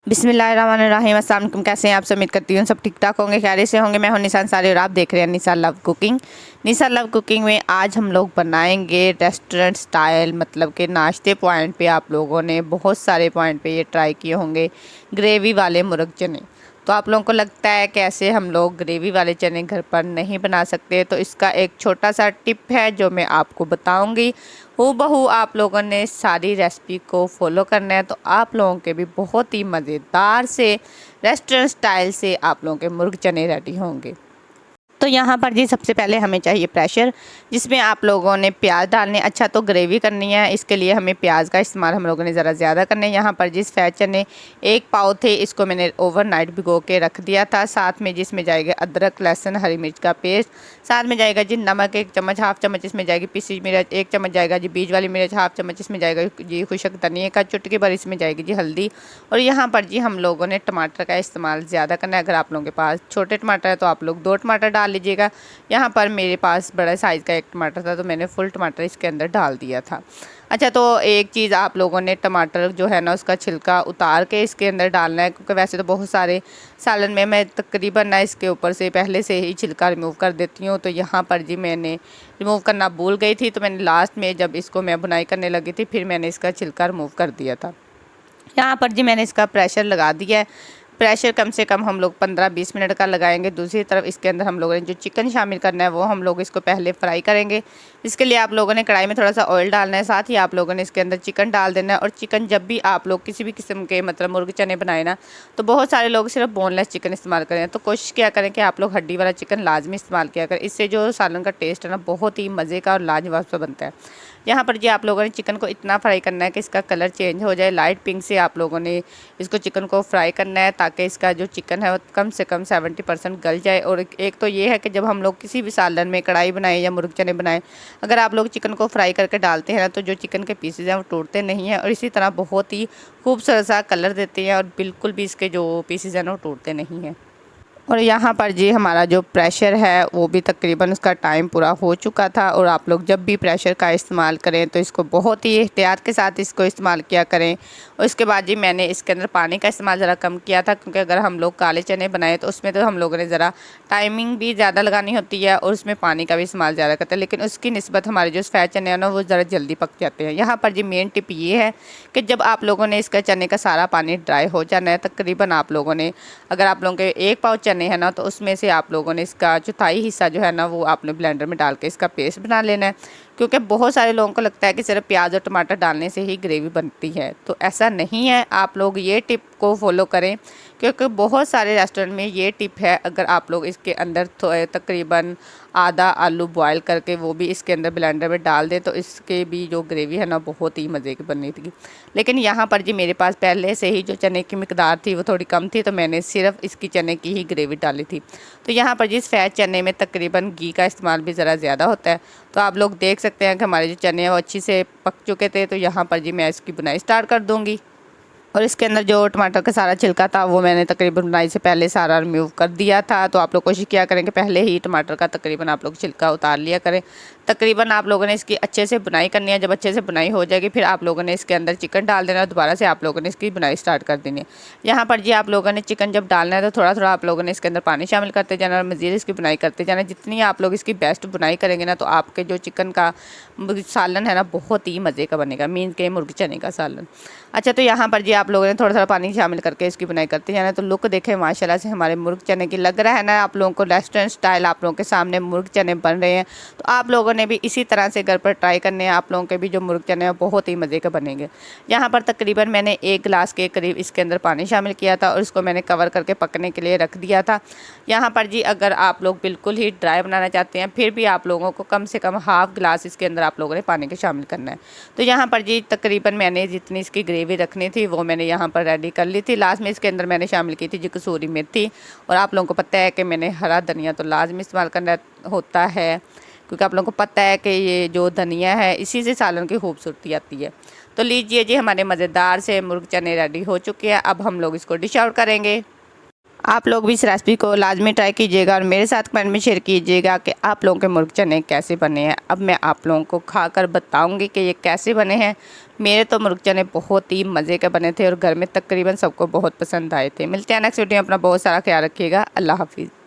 बिस्मिल्लाहिर्रहमानिर्रहीम। अस्सलाम वालेकुम। कैसे हैं आप सब? उम्मीद करती हूँ सब ठीक ठाक होंगे, खैरियत से होंगे। मैं हूं निशान सारी और आप देख रहे हैं निशान लव कुकिंग। निशान लव कुकिंग में आज हम लोग बनाएंगे रेस्टोरेंट स्टाइल, मतलब कि नाश्ते पॉइंट पे आप लोगों ने बहुत सारे पॉइंट पे ये ट्राई किए होंगे, ग्रेवी वाले मुर्ग चने। तो आप लोगों को लगता है कैसे हम लोग ग्रेवी वाले चने घर पर नहीं बना सकते, तो इसका एक छोटा सा टिप है जो मैं आपको बताऊंगी। हूबहू आप लोगों ने सारी रेसिपी को फॉलो करना है, तो आप लोगों के भी बहुत ही मज़ेदार से रेस्टोरेंट स्टाइल से आप लोगों के मुर्ग चने रेडी होंगे। तो यहाँ पर जी सबसे पहले हमें चाहिए प्रेशर, जिसमें आप लोगों ने प्याज डालने। अच्छा, तो ग्रेवी करनी है, इसके लिए हमें प्याज का इस्तेमाल हम लोगों ने ज़रा ज़्यादा करना है। यहाँ पर जी सफ़ेद चने 1 पाव थे, इसको मैंने ओवरनाइट भिगो के रख दिया था। साथ में जिसमें जाएगा अदरक लहसुन हरी मिर्च का पेस्ट, साथ में जाएगा जी नमक 1 चम्मच, हाफ़ चम्मच इसमें जाएगी पिसी मिर्च, 1 चम्मच जाएगा जी बीज वाली मिर्च, हाफ़ चम्मच इसमें जाएगा जी खुशक धनिया का, चुटकी भर इसमें जाएगी जी हल्दी। और यहाँ पर जी हम लोगों ने टमाटर का इस्तेमाल ज़्यादा करना है। अगर आप लोगों के पास छोटे टमाटर है तो आप लोग 2 टमाटर डाल लीजिएगा। यहाँ पर मेरे पास बड़ा साइज़ का 1 टमाटर था, तो मैंने फुल टमाटर इसके अंदर डाल दिया था। अच्छा, तो एक चीज़ आप लोगों ने टमाटर जो है ना उसका छिलका उतार के इसके अंदर डालना है, क्योंकि वैसे तो बहुत सारे सालन में मैं तकरीबन ना इसके ऊपर से पहले से ही छिलका रिमूव कर देती हूँ। तो यहाँ पर जी मैंने रिमूव करना भूल गई थी, तो मैंने लास्ट में जब इसको मैं बुनाई करने लगी थी फिर मैंने इसका छिलका रिमूव कर दिया था। यहाँ पर जी मैंने इसका प्रेशर लगा दिया है। प्रेशर कम से कम हम लोग 15-20 मिनट का लगाएंगे। दूसरी तरफ इसके अंदर हम लोगों ने जो चिकन शामिल करना है वो हम लोग इसको पहले फ्राई करेंगे। इसके लिए आप लोगों ने कढ़ाई में थोड़ा सा ऑयल डालना है, साथ ही आप लोगों ने इसके अंदर चिकन डाल देना है। और चिकन जब भी आप लोग किसी भी किस्म के मतलब मुर्ग चने बनाए ना, तो बहुत सारे लोग सिर्फ बोनलेस चिकन इस्तेमाल करें, तो कोशिश क्या करें कि आप लोग हड्डी वाला चिकन लाजमी इस्तेमाल किया करें। इससे जो सालन का टेस्ट है ना बहुत ही मज़े का और लाजवाब सा बनता है। यहाँ पर जी आप लोगों ने चिकन को इतना फ्राई करना है कि इसका कलर चेंज हो जाए, लाइट पिंक से आप लोगों ने इसको चिकन को फ्राई करना है, ताकि इसका जो चिकन है वो कम से कम 70% गल जाए। और एक तो ये है कि जब हम लोग किसी भी सालन में कढ़ाई बनाए या मुर्ग चने बनाए, अगर आप लोग चिकन को फ्राई करके डालते हैं ना, तो जो चिकन के पीसेज हैं वो टूटते नहीं हैं, और इसी तरह बहुत ही खूबसूरत सा कलर देते हैं, और बिल्कुल भी इसके जो पीसेज हैं वो टूटते नहीं हैं। और यहाँ पर जी हमारा जो प्रेशर है वो भी तकरीबन उसका टाइम पूरा हो चुका था। और आप लोग जब भी प्रेशर का इस्तेमाल करें तो इसको बहुत ही एहतियात के साथ इसको इस्तेमाल किया करें। और इसके बाद जी मैंने इसके अंदर पानी का इस्तेमाल ज़रा कम किया था, क्योंकि अगर हम लोग काले चने बनाए तो उसमें तो हम लोगों ने ज़रा टाइमिंग भी ज़्यादा लगानी होती है और उसमें पानी का भी इस्तेमाल ज़्यादा करते हैं, लेकिन उसकी निस्बत हमारे जो सफ़ेद चने हैं ना वो ज़रा जल्दी पक जाते हैं। यहाँ पर जी मेन टिप ये है कि जब आप लोगों ने इसका चने का सारा पानी ड्राई हो जाना है, तकरीबन आप लोगों ने अगर आप लोगों के 1 पाव चने हैं ना, तो उसमें से आप लोगों ने इसका चौथाई हिस्सा जो है ना वो आपने ब्लेंडर में डाल के इसका पेस्ट बना लेना है। क्योंकि बहुत सारे लोगों को लगता है कि सिर्फ प्याज और टमाटर डालने से ही ग्रेवी बनती है, तो ऐसा नहीं है। आप लोग ये टिप को फॉलो करें, क्योंकि बहुत सारे रेस्टोरेंट में ये टिप है। अगर आप लोग इसके अंदर तकरीबन आधा आलू बॉयल करके वो भी इसके अंदर ब्लेंडर में डाल दें, तो इसके भी जो ग्रेवी है ना बहुत ही मज़े की बननी थी। लेकिन यहाँ पर जी मेरे पास पहले से ही जो चने की मिकदार थी वो थोड़ी कम थी, तो मैंने सिर्फ इसकी चने की ही ग्रेवी डाली थी। तो यहाँ पर जी सफ़ेद चने में तकरीबन घी का इस्तेमाल भी ज़रा ज़्यादा होता है। तो आप लोग देख सकते हैं कि हमारे जो चने हैं वो अच्छी से पक चुके थे। तो यहाँ पर जी मैं इसकी बुनाई स्टार्ट कर दूँगी। और इसके अंदर जो टमाटर का सारा छिलका था वो मैंने तकरीबन बुनाई से पहले सारा रिमूव कर दिया था। तो आप लोग कोशिश किया करें कि पहले ही टमाटर का तकरीबन आप लोग छिलका उतार लिया करें। तकरीबन आप लोगों ने इसकी अच्छे से बुनाई करनी है। जब अच्छे से बुनाई हो जाएगी फिर आप लोगों ने इसके अंदर चिकन डाल देना है, दोबारा से आप लोगों ने इसकी बुनाई स्टार्ट कर देनी है। यहाँ पर जी आप लोगों ने चिकन जब डालना है तो थोड़ा थोड़ा आप लोगों ने इसके अंदर पानी शामिल करते जाना और मज़ीद इसकी बुनाई करते जाना। जितनी आप लोग इसकी बेस्ट बुनाई करेंगे ना, तो आपके जो चिकन का सालन है ना बहुत ही मज़े का बनेगा, मीन के मुर्ग चने का सालन। अच्छा, तो यहाँ पर जी आप लोगों ने थोड़ा थोड़ा पानी शामिल करके इसकी बुनाई करते जाना। तो लुक देखें माशाल्लाह से हमारे मुर्ग चने की लग रहा है ना आप लोगों को रेस्टोरेंट स्टाइल आप लोगों के सामने मुर्ग चने बन रहे हैं। तो आप लोगों ने भी इसी तरह से घर पर ट्राई करने हैं। आप लोगों के भी जो मुर्ग चने हैं बहुत ही मज़े के बनेंगे। यहाँ पर तकरीबन मैंने 1 गिलास के करीब इसके अंदर पानी शामिल किया था और इसको मैंने कवर करके पकने के लिए रख दिया था। यहाँ पर जी अगर आप लोग बिल्कुल ही ड्राई बनाना चाहते हैं फिर भी आप लोगों को कम से कम हाफ़ गिलास इसके अंदर आप लोगों ने पानी के शामिल करना है। तो यहाँ पर जी तकरीबन मैंने जितनी इसकी ग्रेवी रखनी थी वो मैंने यहाँ पर रेडी कर ली थी। लास्ट में इसके अंदर मैंने शामिल की थी जी कसूरी मेथी। और आप लोगों को पता है कि मैंने हरा धनिया तो लाजमी इस्तेमाल करना होता है, क्योंकि आप लोगों को पता है कि ये जो धनिया है इसी से सालन की खूबसूरती आती है। तो लीजिए जी हमारे मज़ेदार से मुर्ग चने रेडी हो चुके हैं। अब हम लोग इसको डिश आउट करेंगे। आप लोग भी इस रेसिपी को लाजमी ट्राई कीजिएगा और मेरे साथ कमेंट में शेयर कीजिएगा कि आप लोगों के मुर्ग चने कैसे बने हैं। अब मैं आप लोगों को खाकर बताऊंगी कि ये कैसे बने हैं। मेरे तो मुर्ग चने बहुत ही मज़े के बने थे और घर में तकरीबन सबको बहुत पसंद आए थे। मिलते हैं नेक्स्ट वीडियो में, अपना बहुत सारा ख्याल रखिएगा। अल्लाह हाफिज़।